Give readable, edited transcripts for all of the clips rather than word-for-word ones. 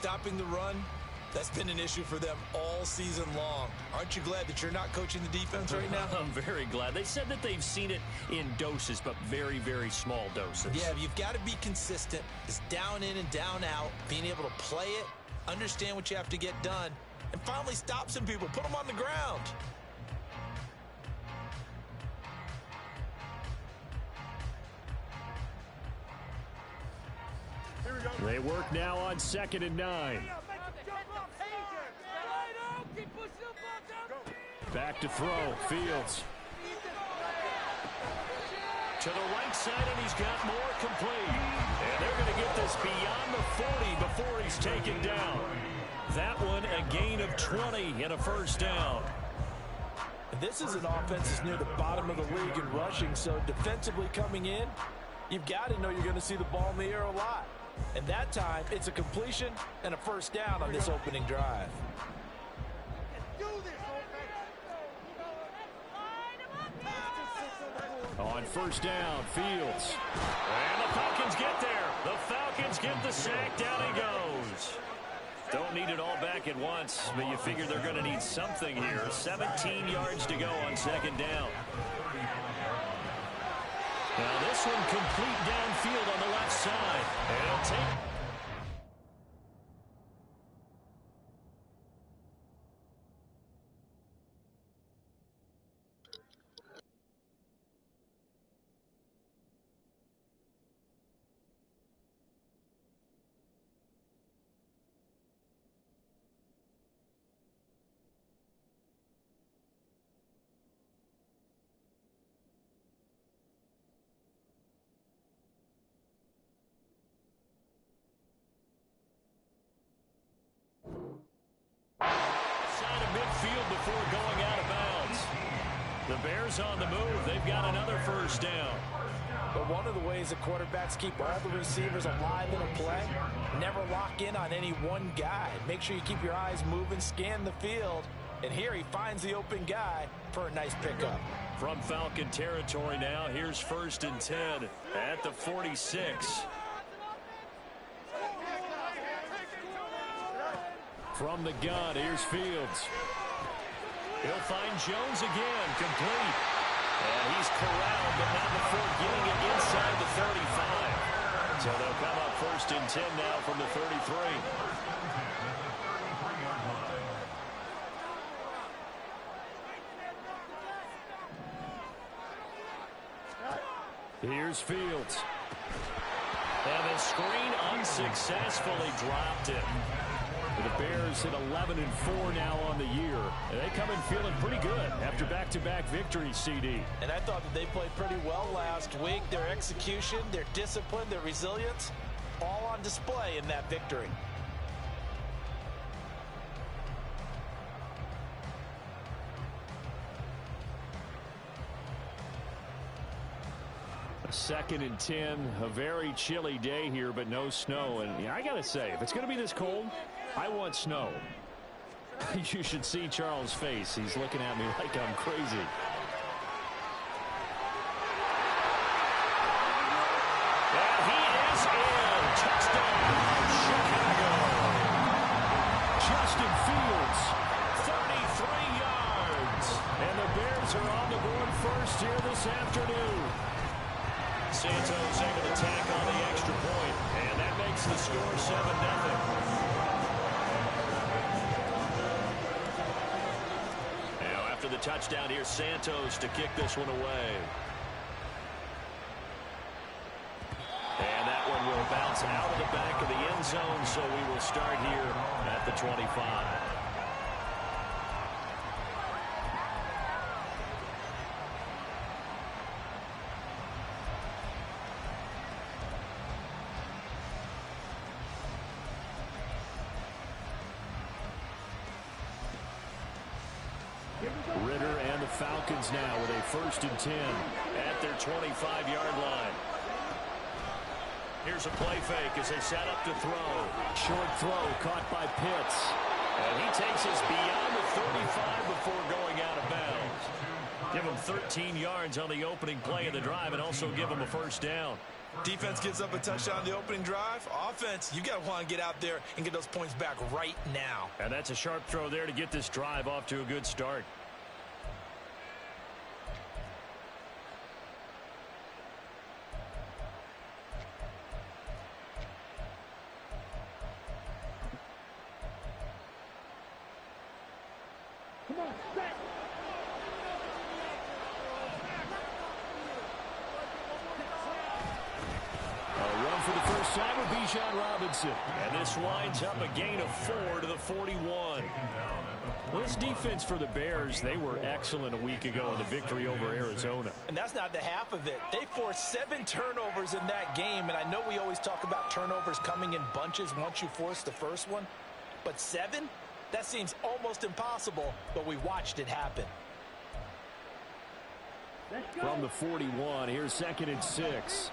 Stopping the run, that's been an issue for them all season long. Aren't you glad that you're not coaching the defense right now? I'm very glad. They said that they've seen it in doses, but very, very small doses. Yeah, you've got to be consistent. It's down in and down out, being able to play it, understand what you have to get done, and finally stop some people, put them on the ground. They work now on 2nd and 9. Back to throw. Fields. To the right side, and he's got more complete. And they're going to get this beyond the 40 before he's taken down. That one a gain of 20 and a first down. This is an offense that's near the bottom of the league in rushing, so defensively coming in, you've got to know you're going to see the ball in the air a lot. And that time, it's a completion and a first down on this opening drive. On first down, Fields. And the Falcons get there. The Falcons get the sack. Down he goes. Don't need it all back at once, but you figure they're going to need something here. 17 yards to go on 2nd down. Now this one complete downfield on the left side. And it'll take... before going out of bounds. The Bears on the move. They've got another first down. But one of the ways that quarterbacks keep all the receivers alive in a play, never lock in on any one guy. Make sure you keep your eyes moving, scan the field. And here he finds the open guy for a nice pickup. From Falcon territory now, here's 1st and 10 at the 46. From the gun, here's Fields. He'll find Jones again, complete. And he's corralled, but not before getting it inside the 35. So they'll come up 1st and 10 now from the 33. Here's Fields. And the screen unsuccessfully dropped it. The Bears at 11-4 now on the year. And they come in feeling pretty good after back-to-back victories, CD. And I thought that they played pretty well last week. Their execution, their discipline, their resilience, all on display in that victory. Second and 10, a very chilly day here, but no snow. And I got to say, if it's going to be this cold, I want snow. You should see Charles' face. He's looking at me like I'm crazy. And he is in. Touchdown, Chicago. Justin Fields. 33 yards. And the Bears are on the board first here this afternoon. Santos able to tack on the extra point, and that makes the score 7-0. Now after the touchdown, here's Santos to kick this one away. And that one will bounce out of the back of the end zone, so we will start here at the 25. Ritter and the Falcons now with a 1st and 10 at their 25-yard line. Here's a play fake as they set up to throw. Short throw caught by Pitts. And he takes us beyond the 35 before going out of bounds. Give him 13 yards on the opening play of the drive and also give him a first down. Defense gives up a touchdown on the opening drive. Offense, you got to want to get out there and get those points back right now. And that's a sharp throw there to get this drive off to a good start. Bijan Robinson. And this winds up a gain of 4 to the 41. Well, this defense for the Bears, they were excellent a week ago in the victory over Arizona. And that's not the half of it. They forced 7 turnovers in that game, and I know we always talk about turnovers coming in bunches once you force the first one, but 7? That seems almost impossible, but we watched it happen. From the 41, here's 2nd and 6.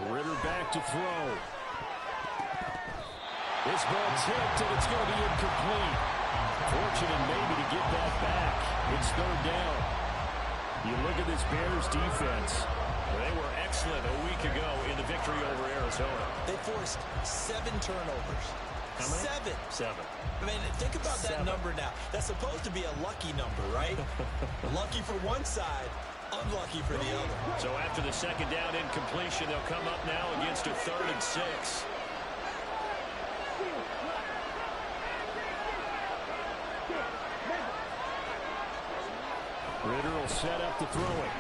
Ritter back to throw. This ball tipped, and it's going to be incomplete. Fortunate maybe to get that back. It's 3rd down. You look at this Bears defense. They were excellent a week ago in the victory over Arizona. They forced 7 turnovers. How many? 7. I mean, think about that number now. That's supposed to be a lucky number, right? Lucky for one side, unlucky for the other. So after the 2nd down incompletion, they'll come up now against a 3rd and 6. Ritter will set up to throw it.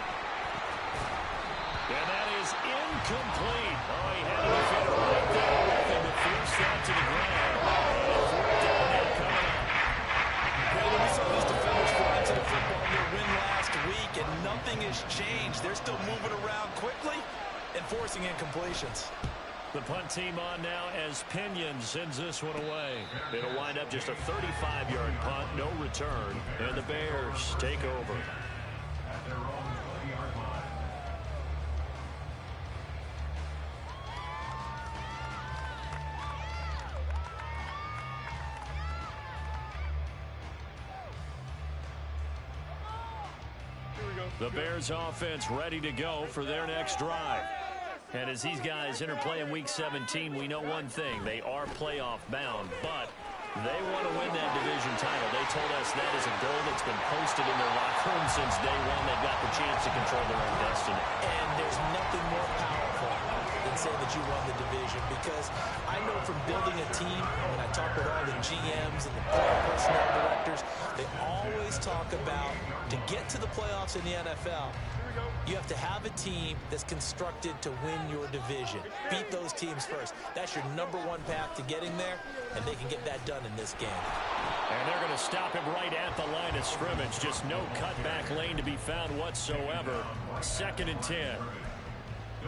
And that is incomplete. Oh, he had a defender right there with him to force that to the ground. And 4th down now coming up. Well, we saw these defenders fly into the football in their win last week, and nothing has changed. They're still moving around quickly and forcing incompletions. The punt team on now as Pinion sends this one away. It'll wind up just a 35-yard punt, no return, and the Bears take over. The Bears offense ready to go for their next drive. And as these guys interplay in Week 17, we know one thing. They are playoff bound, but they want to win that division title. They told us that is a goal that's been posted in their locker room since day one. They've got the chance to control their own destiny. And there's nothing more powerful than saying that you won the division, because I know from building a team, when I talk with all the GMs and the player personnel directors, they always talk about, to get to the playoffs in the NFL, you have to have a team that's constructed to win your division. Beat those teams first. That's your #1 path to getting there, and they can get that done in this game. And they're going to stop him right at the line of scrimmage. Just no cutback lane to be found whatsoever. 2nd and 10.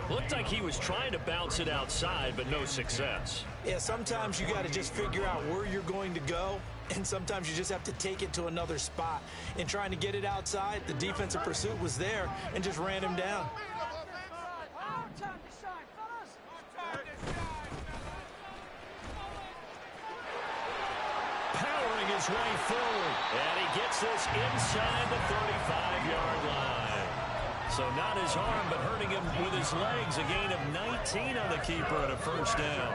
Looked like he was trying to bounce it outside, but no success. Yeah, sometimes you got to just figure out where you're going to go, and sometimes you just have to take it to another spot. In trying to get it outside, the defensive pursuit was there and just ran him down. Powering his way forward, and he gets this inside the 35-yard line. So not his arm, but hurting him with his legs. A gain of 19 on the keeper and a 1st down.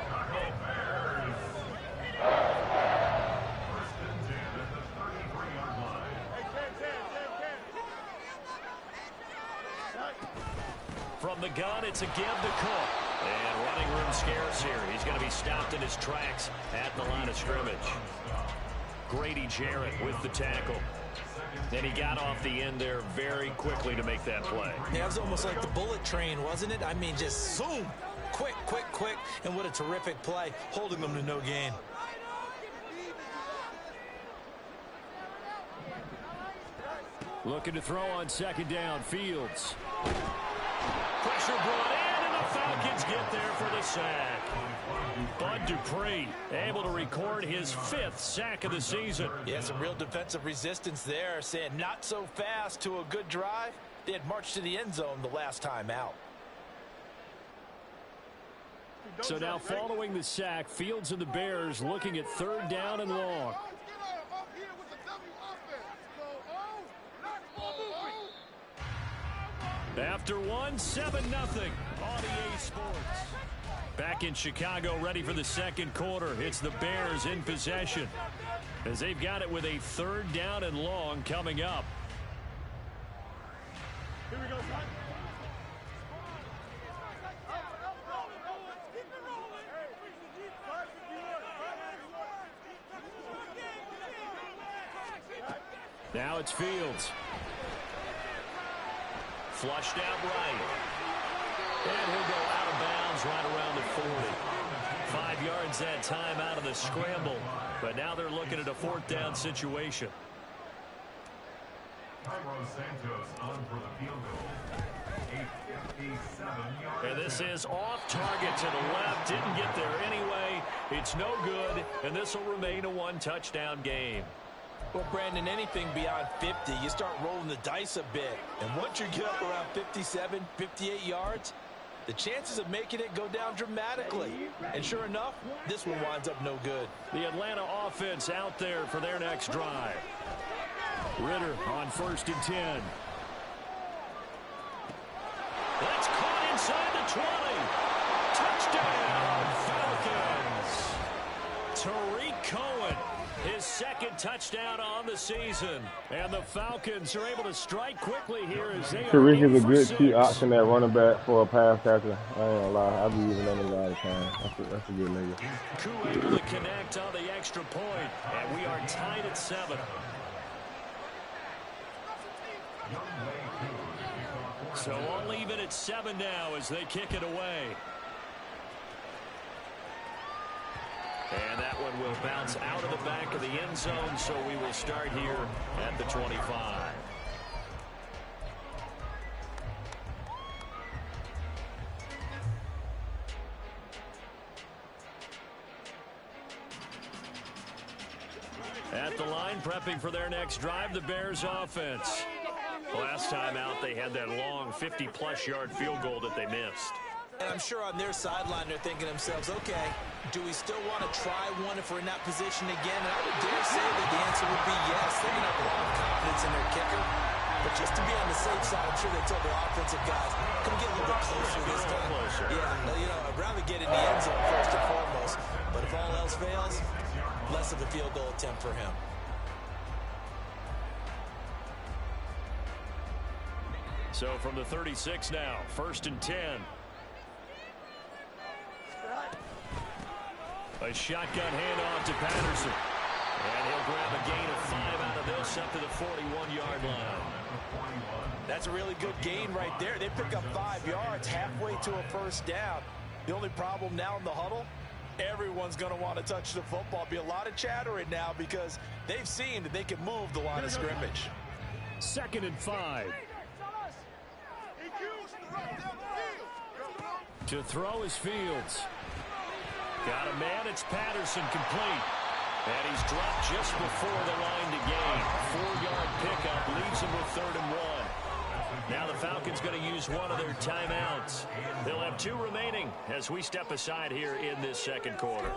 From the gun, it's a give to Cook. And running room scarce here. He's going to be stopped in his tracks at the line of scrimmage. Grady Jarrett with the tackle. And he got off the end there very quickly to make that play. Yeah, it was almost like the bullet train, wasn't it? I mean, just zoom. Quick, quick, quick. And what a terrific play, holding them to no gain. Looking to throw on 2nd down. Fields. Pressure brought in, and the Falcons get there for the sack. Bud Dupree able to record his 5th sack of the season. Yeah, some real defensive resistance there, saying not so fast to a good drive. They had marched to the end zone the last time out. So now following the sack, Fields and the Bears looking at 3rd down and long. After one, 7-0 on EA Sports. Back in Chicago, ready for the second quarter. It's the Bears in possession as they've got it with a 3rd down and long coming up. Here we go, son. Now it's Fields. Flushed out right. And he'll go out of bounds right around the 40. 5 yards that time out of the scramble. But now they're looking at a 4th down situation. And this is off target to the left. Didn't get there anyway. It's no good. And this will remain a 1-touchdown game. Well, Brandon, anything beyond 50, you start rolling the dice a bit. And once you get up around 57, 58 yards, the chances of making it go down dramatically. And sure enough, this one winds up no good. The Atlanta offense out there for their next drive. Ritter on 1st and 10. That's caught inside the 20. Touchdown, Falcons. Tariq Cohen, his 2nd touchdown on the season. And the Falcons are able to strike quickly here as they Tariq is a good key option at running back for a pass catcher. I ain't gonna lie, I be using that a lot of times. That's a good nigga. Koo able to connect on the extra point, and we are tied at 7. So all even at 7 now as they kick it away. And that one will bounce out of the back of the end zone, so we will start here at the 25. At the line, prepping for their next drive, the Bears offense. Last time out, they had that long 50-plus yard field goal that they missed. And I'm sure on their sideline they're thinking to themselves, okay, do we still want to try one if we're in that position again? And I would dare say that the answer would be yes. They're going to have a lot of confidence in their kicker. But just to be on the safe side, I'm sure they told their offensive guys, come get a little bit closer this time. Yeah, you know, I'd rather get in the end zone first and foremost. But if all else fails, less of a field goal attempt for him. So from the 36 now, 1st and 10. A shotgun handoff to Patterson. And he'll grab a gain of 5 out of this up to the 41-yard line. That's a really good gain right there. They pick up 5 yards halfway to a 1st down. The only problem now in the huddle, everyone's going to want to touch the football. Be a lot of chattering now because they've seen that they can move the line of scrimmage. 2nd and 5. To throw is Fields. Got a man, it's Patterson, complete. And he's dropped just before the line to gain. 4-yard pickup leaves him with 3rd and 1. Now the Falcons going to use one of their timeouts. They'll have 2 remaining as we step aside here in this 2nd quarter.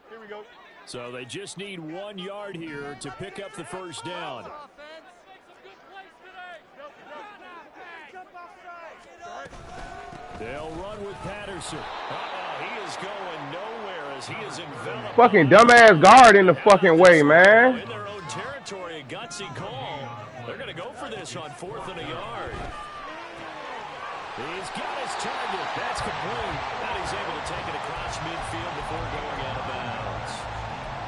Here we go. So they just need 1 yard here to pick up the 1st down. They'll run with Patterson. He is going nowhere as he is enveloped. Fucking dumbass guard in the fucking way, man. In their own territory, a gutsy call. They're going to go for this on 4th and a yard. He's got his target. That's complete. And he's able to take it across midfield before going out of bounds.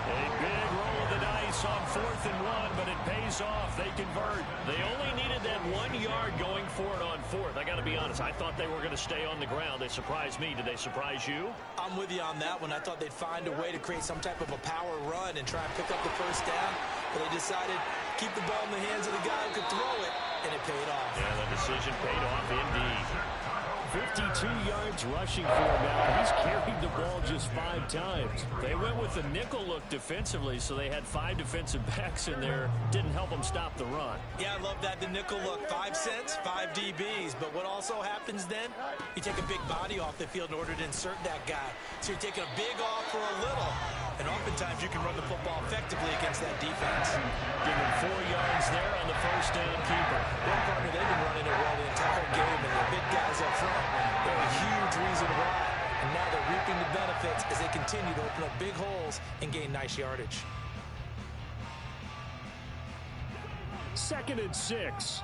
A big roll of the dice on 4th and 1, but it pays off. They convert. They only needed that 1 yard going for it on 4th. I got to be honest. I thought they were going to stay on the ground. They surprised me. Did they surprise you? I'm with you on that one. I thought they'd find a way to create some type of a power run and try and pick up the 1st down. But they decided keep the ball in the hands of the guy who could throw it, and it paid off. Yeah, the decision paid off indeed. 52 yards rushing for him now. He's carried the ball just 5 times. They went with the nickel look defensively, so they had 5 defensive backs in there. Didn't help them stop the run. Yeah, I love that, the nickel look. 5 cents, 5 DBs. But what also happens then? You take a big body off the field in order to insert that guy. So you're taking a big off for a little. And oftentimes you can run the football effectively against that defense. Give him 4 yards there on the first down keeper. Well, partner, they've been running it well the entire game, and the big guys up front, they're a huge reason why. And now they're reaping the benefits as they continue to open up big holes and gain nice yardage. 2nd and 6.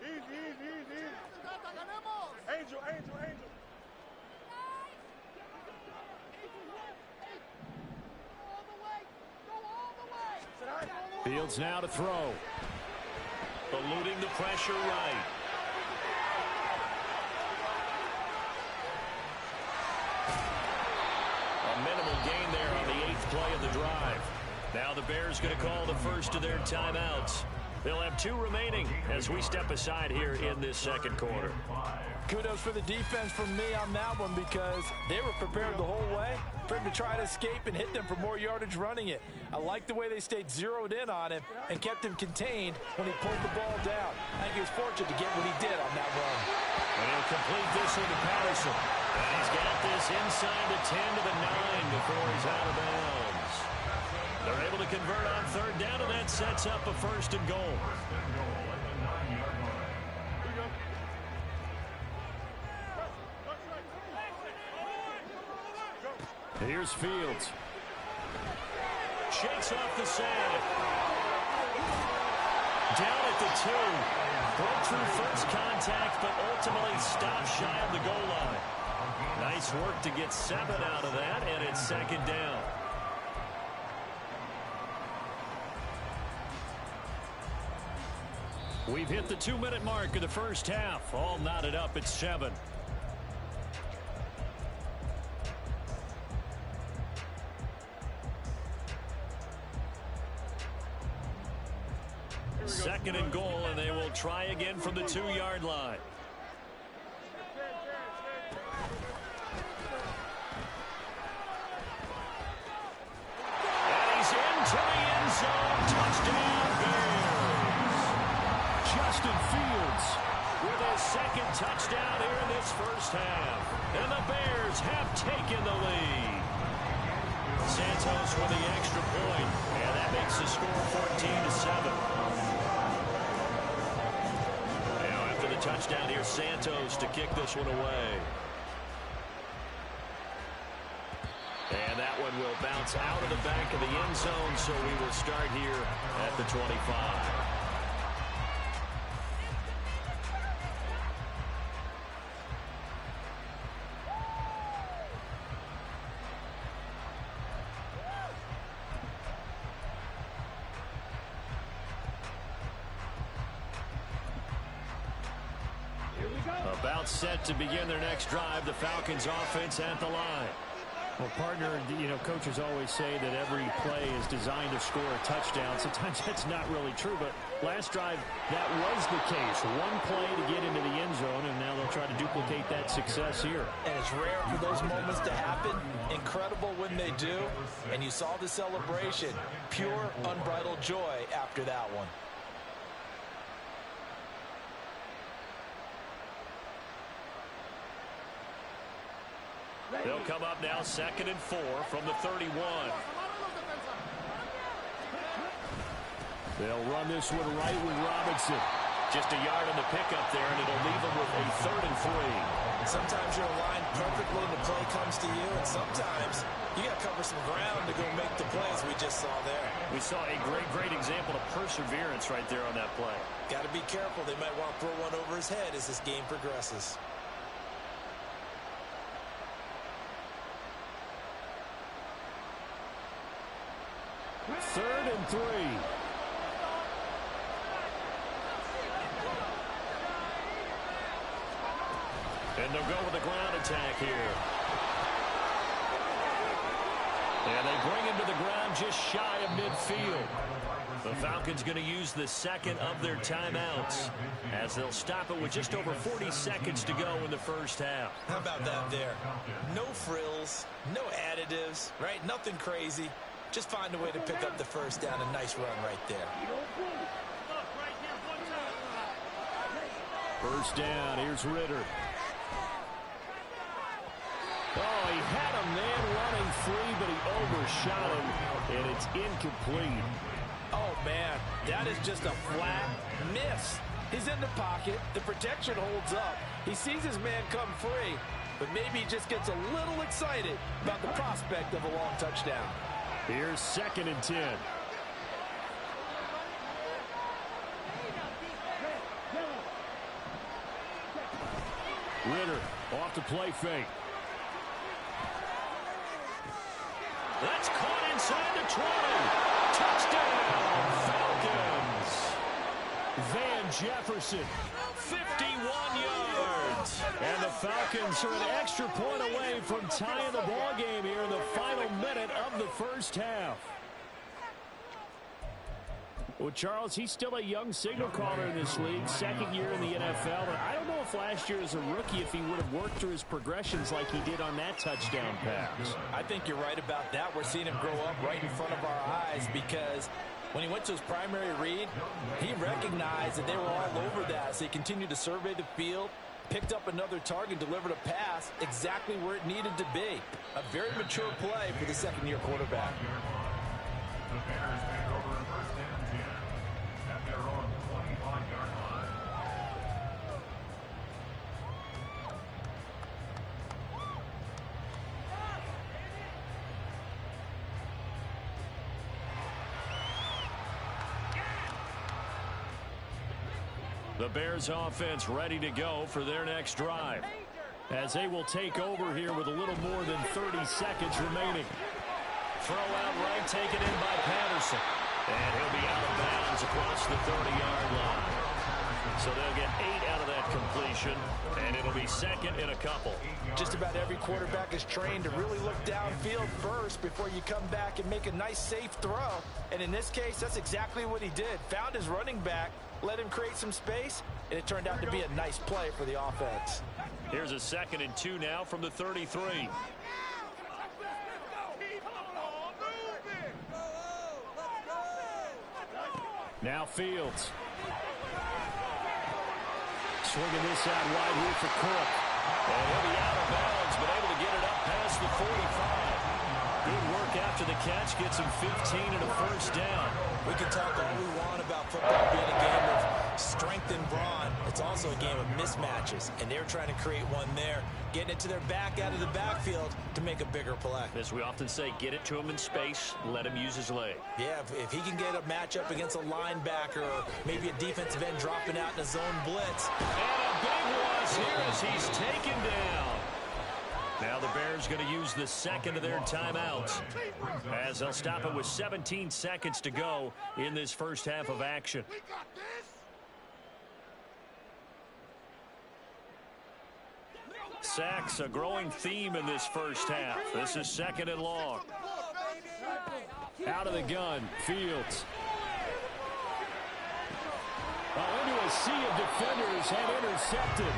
Easy. Angel. Fields now to throw. Eluding the pressure right. A minimal gain there on the 8th play of the drive. Now the Bears going to call the first of their timeouts. They'll have 2 remaining as we step aside here in this second quarter. Kudos for the defense from me on that one, because they were prepared the whole way for him to try to escape and hit them for more yardage running it. I like the way they stayed zeroed in on him and kept him contained when he pulled the ball down. I think he was fortunate to get what he did on that run. And he'll complete this into Patterson. And he's got this inside the 10 to the 9 before he's out of bounds. They're able to convert on 3rd down, and that sets up a 1st and goal. Here's Fields. Shakes off the sand. Down at the 2. Broke through first contact, but ultimately stopped shy of the goal line. Nice work to get 7 out of that, and it's 2nd down. We've hit the 2-minute mark of the first half. All knotted up at 7. Second and goal, and they will try again from the 2-yard line. And he's into the end zone. Touchdown, Bears. Justin Fields With his 2nd touchdown here in this first half. And the Bears have taken the lead. Santos with the extra point, and that makes the score 14-7. Touchdown here, Santos to kick this one away. And that one will bounce out of the back of the end zone, so we will start here at the 25. About set to begin their next drive. The Falcons offense at the line. Well, partner, coaches always say that every play is designed to score a touchdown. Sometimes that's not really true, but last drive, that was the case. One play to get into the end zone, and now they'll try to duplicate that success here. And it's rare for those moments to happen. Incredible when they do. And you saw the celebration. Pure, unbridled joy after that one. They'll come up now 2nd and 4 from the 31. They'll run this one right with Robinson. Just a yard on the pickup there, and it'll leave them with a 3rd and 3. Sometimes you're aligned perfectly and the play comes to you, and sometimes you got to cover some ground to go make the plays we just saw there. We saw a great example of perseverance right there on that play. Got to be careful. They might want to throw one over his head as this game progresses. 3rd and 3. And they'll go with a ground attack here. And they bring him to the ground just shy of midfield. The Falcons going to use the second of their timeouts as they'll stop it with just over 40 seconds to go in the first half. How about that there? No frills, no additives, right? Nothing crazy. Just find a way to pick up the first down. A nice run right there. First down, here's Ritter. Oh, he had a man running free, but he overshot him, and it's incomplete. Oh, man, that is just a flat miss. He's in the pocket. The protection holds up. He sees his man come free, but maybe he just gets a little excited about the prospect of a long touchdown. Here's 2nd and 10. Ritter off the play fake. That's caught inside the 20. Touchdown, Falcons. Van Jefferson, 51 yards. and the Falcons are an extra point away from tying the ball game here in the final minute of the first half. Well, Charles, he's still a young signal caller in this league, 2nd year in the NFL. And I don't know if last year as a rookie, if he would have worked through his progressions like he did on that touchdown pass. I think you're right about that. We're seeing him grow up right in front of our eyes because when he went to his primary read, he recognized that they were all over that. So he continued to survey the field, picked up another target, delivered a pass exactly where it needed to be. A very mature play for the 2nd-year quarterback. The Bears offense ready to go for their next drive, as they will take over here with a little more than 30 seconds remaining. Throw out right, taken in by Patterson. And he'll be out of bounds across the 30-yard line. So they'll get 8 out of that completion, and it'll be 2nd and a couple. Just about every quarterback is trained to really look downfield first before you come back and make a nice, safe throw. And in this case, that's exactly what he did. Found his running back, let him create some space, and it turned out to be a nice play for the offense. Here's a 2nd and 2 now from the 33. Now Fields. Swinging this out wide here for Cook. And he'll be out of bounds, but able to get it up past the 45. Good work after the catch. Gets him 15 and a first down. We can talk all we want about football being a game of strength and brawn. It's also a game of mismatches, and they're trying to create one there, getting it to their back out of the backfield to make a bigger play. As we often say, get it to him in space, let him use his leg. Yeah, if he can get a matchup against a linebacker or maybe a defensive end dropping out in a zone blitz. And a big loss here as he's taken down. Now the Bears going to use the 2nd of their timeouts as they'll stop it with 17 seconds to go in this first half of action. Sacks, a growing theme in this first half. This is 2nd and long. Out of the gun, Fields. Into a sea of defenders and intercepted.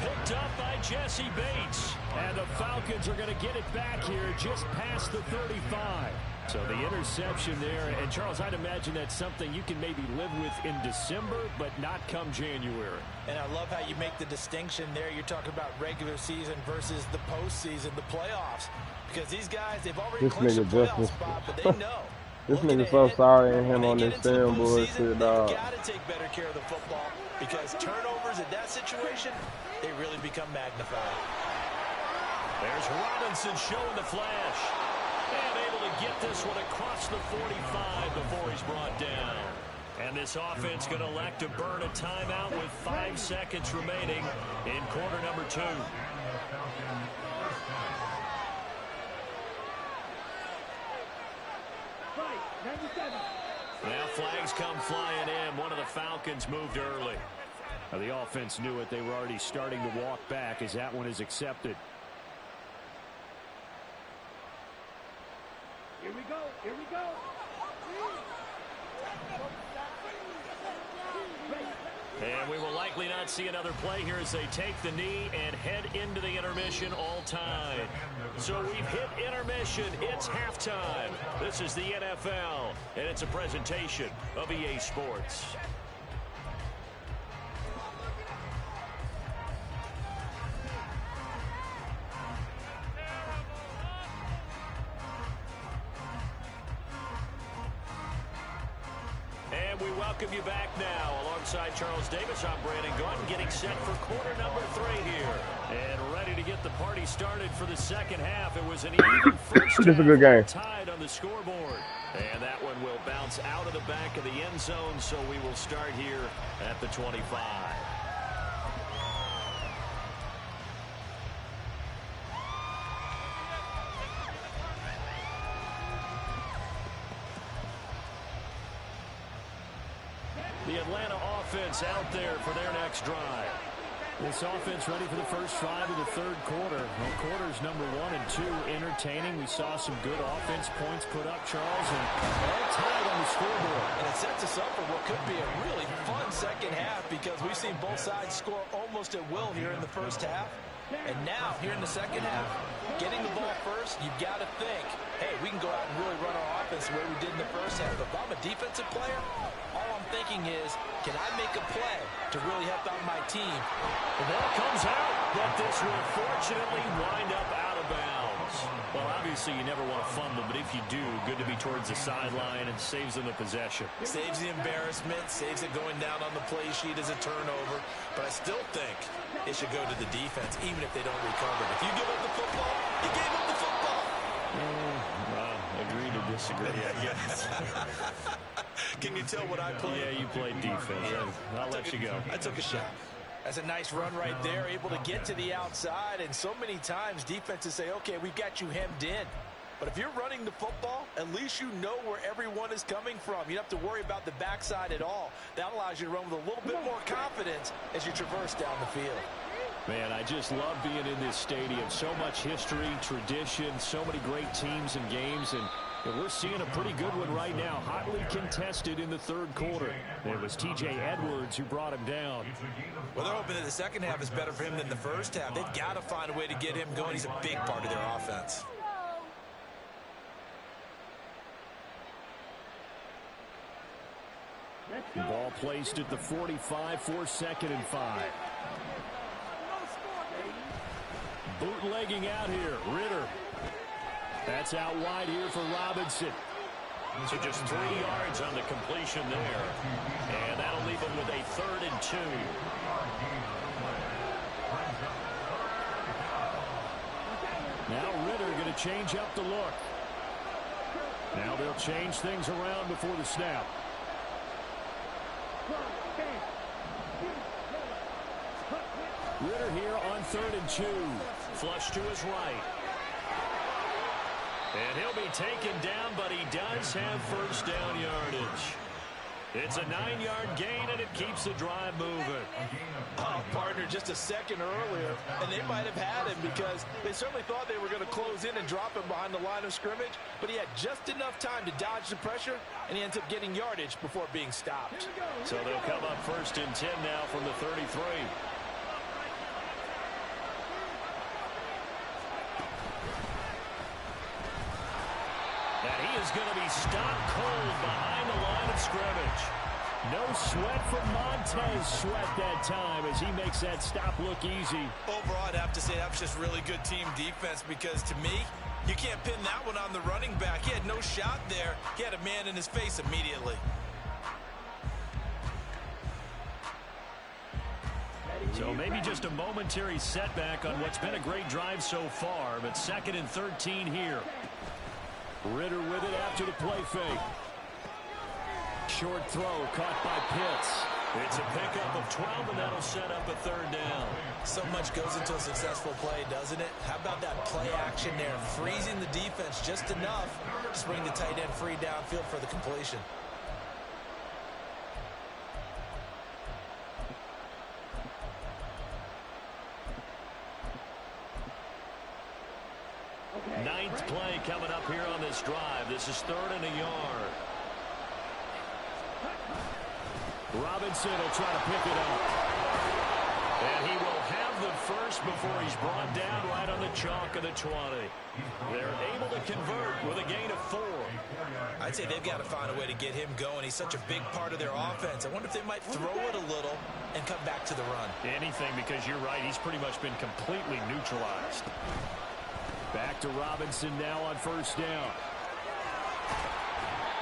Picked up by Jesse Bates. And the Falcons are going to get it back here just past the 35. So the interception there. And, Charles, I'd imagine that's something you can maybe live with in December, but not come January. And I love how you make the distinction there. You're talking about regular season versus the postseason, the playoffs. Because these guys, they've already clinched the playoff spot, but they know. This nigga so sorry in him on this film bullshit, dog. You got to take better care of the football because turnovers in that situation, they really become magnified. There's Robinson showing the flash. And able to get this one across the 45 before he's brought down. And this offense going to elect to burn a timeout with 5 seconds remaining in quarter number 2. Now flags come flying in. One of the Falcons moved early. Now the offense knew it. They were already starting to walk back as that one is accepted. Here we go. Here we go. And we will likely not see another play here as they take the knee and head into the intermission all time. So we've hit intermission. It's halftime. This is the NFL, and it's a presentation of EA Sports. And we welcome you back now. Alongside Charles Davis, I'm Brandon Gaudin, getting set for quarter number 3 here. And ready to get the party started for the second half. It was an even first half. This is a good game. Tied on the scoreboard. And that one will bounce out of the back of the end zone, so we will start here at the 25. The Atlanta offense out there for their next drive. This offense ready for the first drive of the third quarter. Well, quarters number 1 and 2 entertaining. We saw some good offense points put up, Charles, and all tied on the scoreboard. And it sets us up for what could be a really fun second half because we've seen both sides score almost at will here in the first half. And now, here in the second half, getting the ball first, you've got to think, hey, we can go out and really run our offense the way we did in the first half. If I'm a defensive player, all I'm thinking is, can I make a play to really help out my team? The ball comes out, but this will fortunately wind up out of bounds. Well, obviously you never want to fumble, but if you do, good to be towards the sideline and saves them the possession. Saves the embarrassment, saves it going down on the play sheet as a turnover. But I still think it should go to the defense, even if they don't recover. If you give up the football, you gave up the football. Agree to disagree. Yeah. Can you tell what I played? Yeah, you played defense. Yeah. I'll let you go. I took a shot. That's a nice run right there, able to get to the outside. And so many times defenses say, okay, we've got you hemmed in. But if you're running the football, at least you know where everyone is coming from. You don't have to worry about the backside at all. That allows you to run with a little bit more confidence as you traverse down the field. Man, I just love being in this stadium. So much history, tradition, so many great teams and games, and we're seeing a pretty good one right now. Hotly contested in the third quarter. It was T.J. Edwards who brought him down. Well, they're hoping that the second half is better for him than the first half. They've got to find a way to get him going. He's a big part of their offense. Ball placed at the 45 for 2nd and 5. Bootlegging out here, Ritter. That's out wide here for Robinson. So just 3 yards on the completion there. And that'll leave them with a 3rd and 2. Now Ritter going to change up the look. Now they'll change things around before the snap. Ritter here on 3rd and 2. Flush to his right. And he'll be taken down, but he does have first down yardage. It's a 9-yard gain, and it keeps the drive moving. Oh, partner, just a second earlier, and they might have had him because they certainly thought they were going to close in and drop him behind the line of scrimmage, but he had just enough time to dodge the pressure, and he ends up getting yardage before being stopped. So they'll come up 1st and 10 now from the 33. And he is going to be stopped cold behind the line of scrimmage. No sweat from Montez Sweat that time as he makes that stop look easy. Overall, I'd have to say that was just really good team defense because to me, you can't pin that one on the running back. He had no shot there. He had a man in his face immediately. So maybe just a momentary setback on what's been a great drive so far, but 2nd and 13 here. Ritter with it after the play fake. Short throw caught by Pitts. It's a pickup of 12, and that'll set up a 3rd down. So much goes into a successful play, doesn't it? How about that play action there? Freezing the defense just enough to bring the tight end free downfield for the completion. Ninth play coming up here on this drive. This is 3rd and a yard. Robinson will try to pick it up. And he will have the first before he's brought down right on the chalk of the 20. They're able to convert with a gain of 4. I'd say they've got to find a way to get him going. He's such a big part of their offense. I wonder if they might throw it a little and come back to the run. Anything, because you're right. He's pretty much been completely neutralized. Back to Robinson now on first down.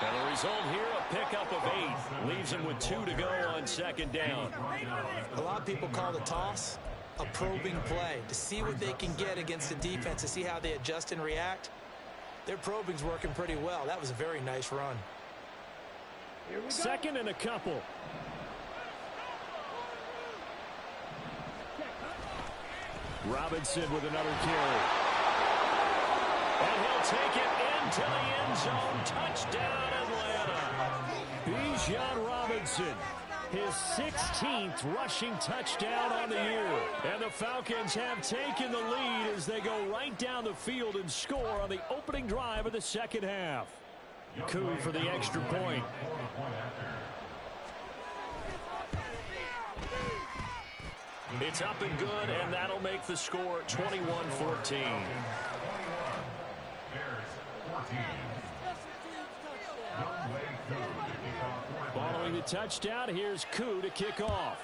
And the result here, a pickup of 8. Leaves him with 2 to go on second down. A lot of people call the toss a probing play to see what they can get against the defense, to see how they adjust and react. Their probing's working pretty well. That was a very nice run. Second and a couple. Robinson with another carry. And he'll take it into the end zone. Touchdown, Atlanta. Bijan Robinson, his 16th rushing touchdown on the year. And the Falcons have taken the lead as they go right down the field and score on the opening drive of the second half. Koo for the extra point. It's up and good, and that'll make the score 21-14. Following the touchdown, here's Koo to kick off.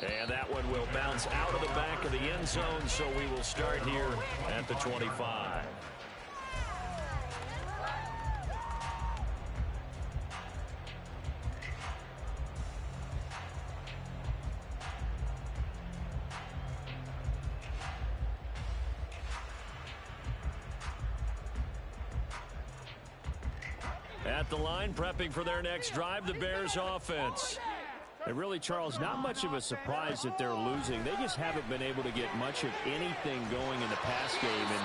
And that one will bounce out of the back of the end zone, so we will start here at the 25. At the line, prepping for their next drive, the Bears offense. And really, Charles, not much of a surprise that they're losing. They just haven't been able to get much of anything going in the pass game. And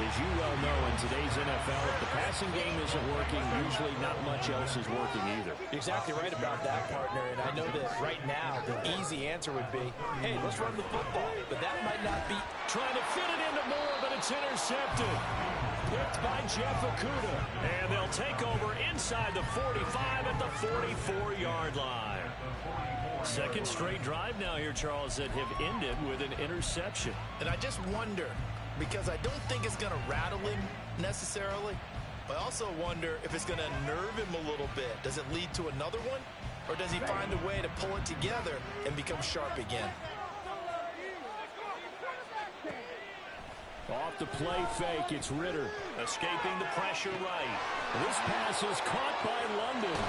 as you well know, in today's NFL, if the passing game isn't working, usually not much else is working either. You're exactly right about that, partner. And I know that right now the easy answer would be, hey, let's run the football. But that might not be. Trying to fit it into Moore, but it's intercepted. Picked by Jeff Okudah. And they'll take over inside the 45 at the 44-yard line. Second straight drive now here, Charles, that have ended with an interception. And I just wonder, because I don't think it's going to rattle him necessarily, but I also wonder if it's going to nerve him a little bit. Does it lead to another one? Or does he find a way to pull it together and become sharp again? Off the play fake, it's Ritter. Escaping the pressure right. This pass is caught by London.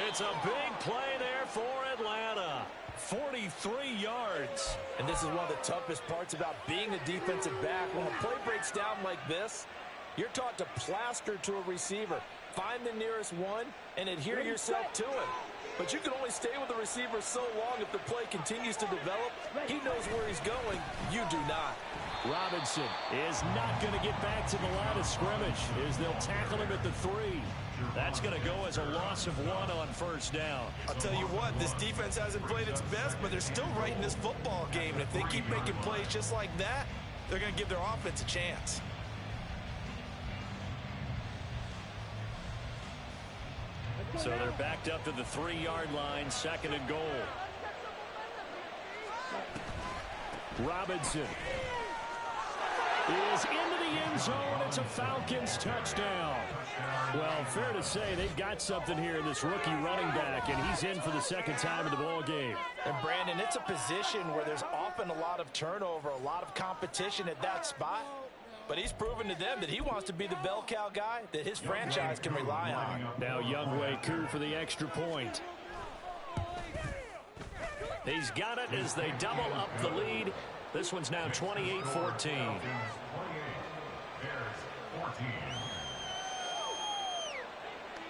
It's a big play there for Atlanta. 43 yards. And this is one of the toughest parts about being a defensive back. When a play breaks down like this, you're taught to plaster to a receiver. Find the nearest one and adhere yourself to it. But you can only stay with the receiver so long if the play continues to develop. He knows where he's going. You do not. Robinson is not going to get back to the line of scrimmage as they'll tackle him at the 3. That's going to go as a loss of 1 on first down. I'll tell you what, this defense hasn't played its best, but they're still right in this football game. And if they keep making plays just like that, they're going to give their offense a chance. So they're backed up to the 3-yard line, second and goal. Robinson is into the end zone. It's a Falcons touchdown. Well, fair to say they've got something here in this rookie running back, and he's in for the second time in the ball game. And Brandon, it's a position where there's often a lot of turnover, a lot of competition at that spot. But he's proven to them that he wants to be the bell cow guy that his franchise can rely on. Now Younghoe Koo for the extra point. He's got it as they double up the lead. This one's now 28-14.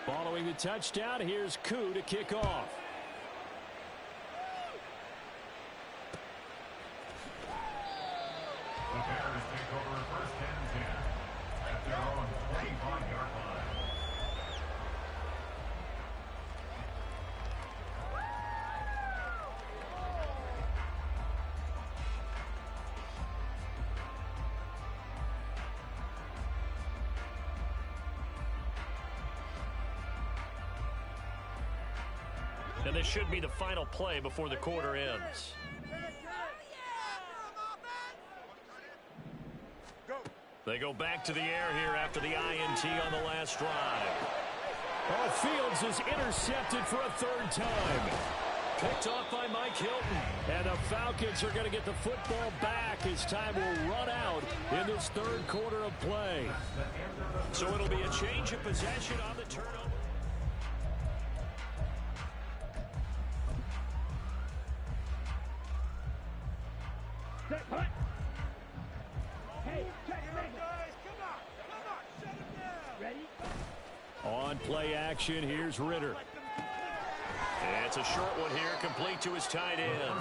Following the touchdown, here's Koo to kick off. The Bears take over first and 10 at their own 25-yard line. And this should be the final play before the quarter ends. They go back to the air here after the INT on the last drive. Oh, Fields is intercepted for a third time. Picked off by Mike Hilton. And the Falcons are going to get the football back as time will run out in this third quarter of play. So it'll be a change of possession on the turnover. On play action, here's Ritter. It's a short one here, complete to his tight end.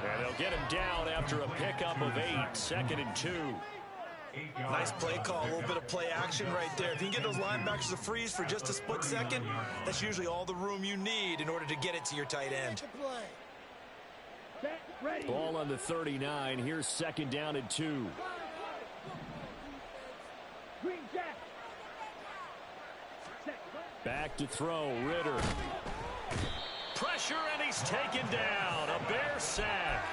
And they'll get him down after a pickup of 8, 2nd and 2. Nice play call, a little bit of play action right there. If you can get those linebackers to freeze for just a split second, that's usually all the room you need in order to get it to your tight end. Ball on the 39. Here's 2nd down and 2. Back to throw, Ritter. Pressure, and he's taken down. A Bear sack.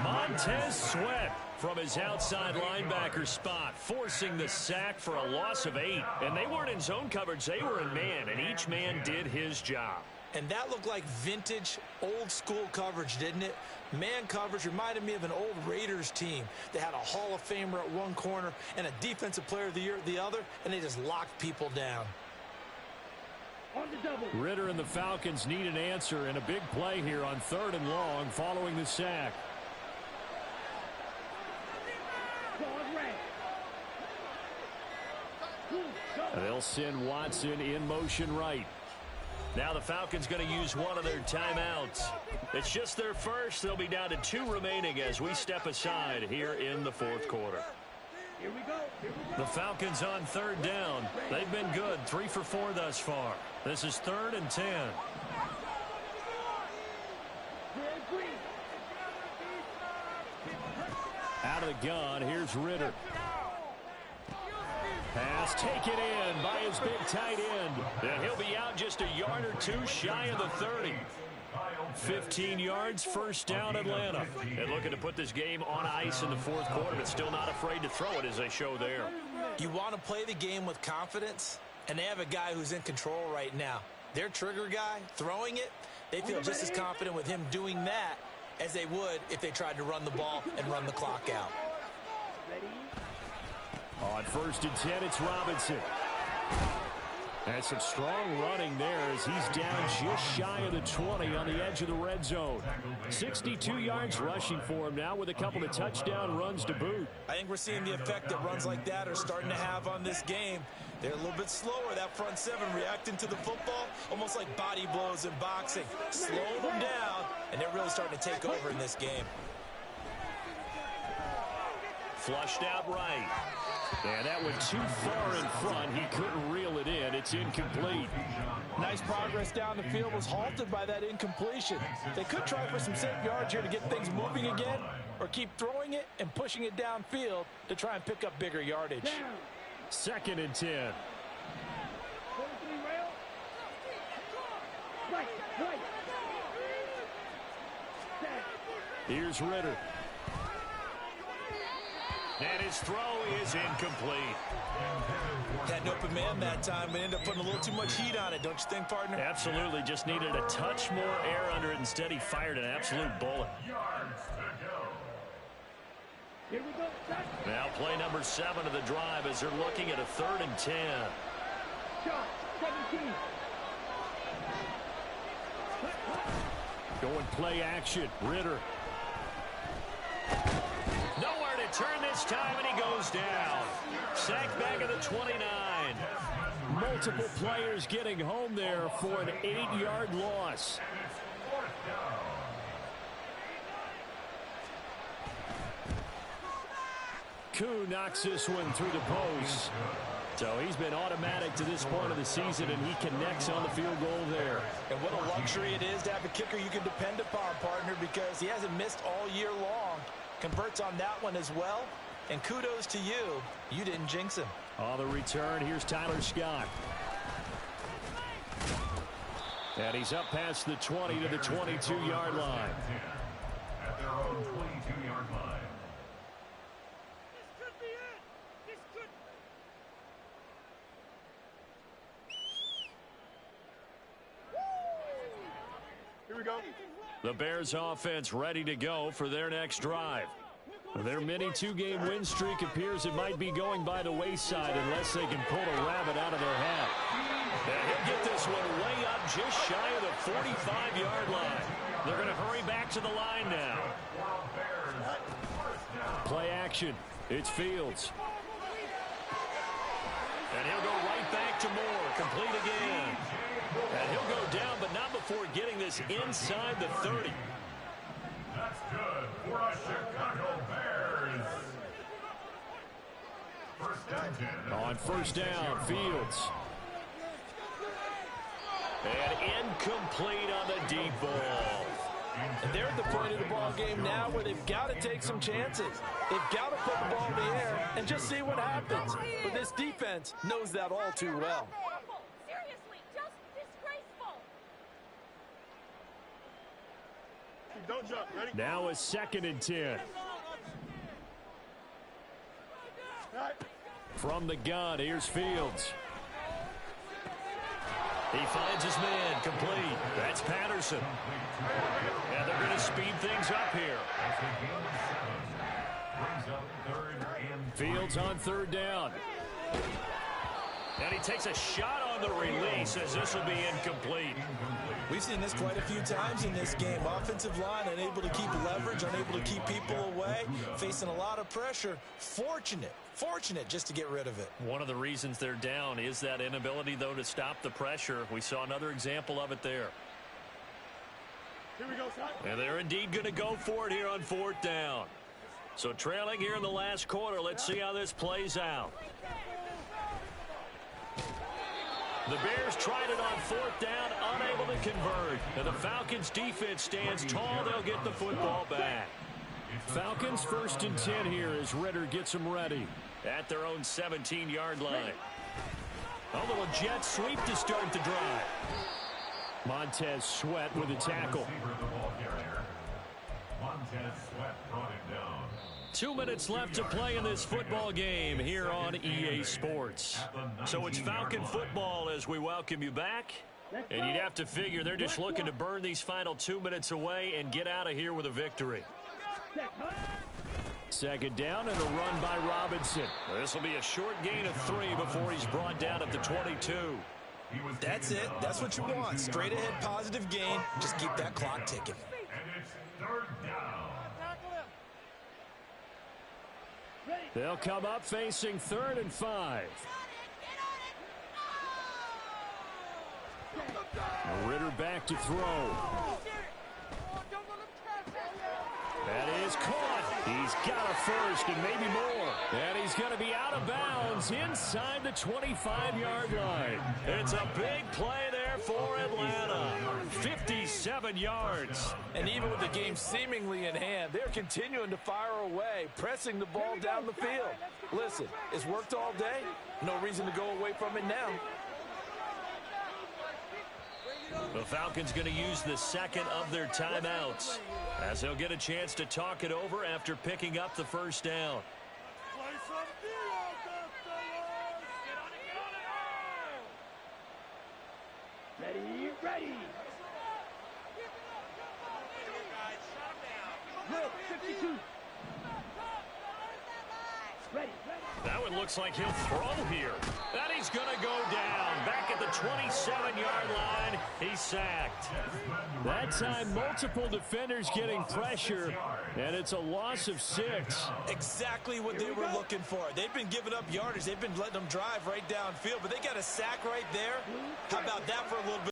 Montez Sweat from his outside linebacker spot, forcing the sack for a loss of 8. And they weren't in zone coverage. They were in man, and each man did his job. And that looked like vintage, old-school coverage, didn't it? Man coverage reminded me of an old Raiders team. They had a Hall of Famer at one corner and a Defensive Player of the Year at the other, and they just locked people down. Ritter and the Falcons need an answer, and a big play here on 3rd and long following the sack. They'll send Watson in motion right. Now the Falcons going to use one of their timeouts. It's just their first. They'll be down to 2 remaining as we step aside here in the 4th quarter. Here we go. The Falcons on 3rd down. They've been good, 3 for 4 thus far. This is 3rd and 10. Out of the gun, here's Ritter. Pass taken in by his big tight end. And he'll be out just a yard or 2 shy of the 30. 15 yards, 1st down, Atlanta. And looking to put this game on ice in the 4th quarter, but still not afraid to throw it as they show there. You want to play the game with confidence, and they have a guy who's in control right now. Their trigger guy, throwing it, they feel just as confident with him doing that as they would if they tried to run the ball and run the clock out. On 1st and 10, it's Robinson. And some strong running there as he's down just shy of the 20 on the edge of the red zone. 62 yards rushing for him now with a couple of touchdown runs to boot. I think we're seeing the effect that runs like that are starting to have on this game. They're a little bit slower, that front 7, reacting to the football, almost like body blows in boxing. Slow them down, and they're really starting to take over in this game. Flushed out right. And that went too far in front. He couldn't reel it in. It's incomplete. Nice progress down the field, was halted by that incompletion. They could try for some safe yards here to get things moving again, or keep throwing it and pushing it downfield to try and pick up bigger yardage. 2nd and 10. Here's Ritter. And his throw is incomplete. Had an open man that time, but ended up putting a little too much heat on it, don't you think, partner? Absolutely, just needed a touch more air under it. Instead, he fired an absolute bullet. Now play number 7 of the drive as they're looking at a 3rd and 10. Going play action. Ritter. Nowhere to turn this time, and he goes down. Sacked back at the 29. Multiple players getting home there for an 8-yard loss. Koo knocks this one through the post. So he's been automatic to this point of the season, and he connects on the field goal there. And what a luxury it is to have a kicker you can depend upon, partner, because he hasn't missed all year long. Converts on that one as well. And kudos to you. You didn't jinx him. On the return, here's Tyler Scott. And he's up past the 20 to the 22-yard line. At their own 22-yard line. Here we go. The Bears offense ready to go for their next drive. Their mini two-game win streak appears it might be going by the wayside unless they can pull a rabbit out of their hat. And he'll get this one way up just shy of the 45-yard line. They're going to hurry back to the line now. Play action. It's Fields. And he'll go right back to Moore. Complete again. And he'll go down, but not before getting this inside the 30. That's good for the Chicago Bears. First and 10. On first down, Fields. And incomplete on the deep ball. And they're at the point of the ball game now where they've got to take some chances. They've got to put the ball in the air and just see what happens. But this defense knows that all too well. Seriously, just disgraceful. Don't jump. Ready? Now a 2nd and 10. From the gun, here's Fields. He finds his man, complete. That's Patterson. And they're going to speed things up here. Brings up 3rd and 3. Fields on 3rd down. And he takes a shot on the release as this will be incomplete. We've seen this quite a few times in this game. Offensive line unable to keep leverage, unable to keep people away, facing a lot of pressure. Fortunate just to get rid of it. One of the reasons they're down is that inability, though, to stop the pressure. We saw another example of it there. Here we go, son. And they're indeed going to go for it here on 4th down. So trailing here in the last quarter. Let's see how this plays out. The Bears tried it on 4th down, unable to convert. And the Falcons' defense stands tall. They'll get the football back. Falcons 1st and 10 here as Ritter gets them ready. At their own 17-yard line. A little jet sweep to start the drive. Montez Sweat with a tackle. Receiver of the ball carrier. Montez Sweat brought him down. 2 minutes left to play in this football game here on EA Sports. So it's Falcon football as we welcome you back. And you'd have to figure they're just looking to burn these final 2 minutes away and get out of here with a victory. 2nd down and a run by Robinson. This will be a short gain of 3 before he's brought down at the 22. That's it. That's what you want. Straight ahead positive gain. Just keep that clock ticking. And it's 3rd down. They'll come up facing 3rd and 5. Ritter back to throw. That is caught. He's got a first and maybe more. And he's going to be out of bounds inside the 25-yard line. It's a big play there for Atlanta. 57 yards. And even with the game seemingly in hand, they're continuing to fire away, pressing the ball down the field. Listen, it's worked all day. No reason to go away from it now. The Falcons going to use the 2nd of their timeouts as they'll get a chance to talk it over after picking up the 1st down. Play some defense, Ready, ready. Look, 52. Ready. That one looks like he'll throw here. And he's going to go down. Back at the 27-yard line, he's sacked. That time, multiple defenders getting pressure, and it's a loss of 6. Exactly what they were looking for. They've been giving up yardage. They've been letting them drive right downfield, but they got a sack right there. How about that for a little bit?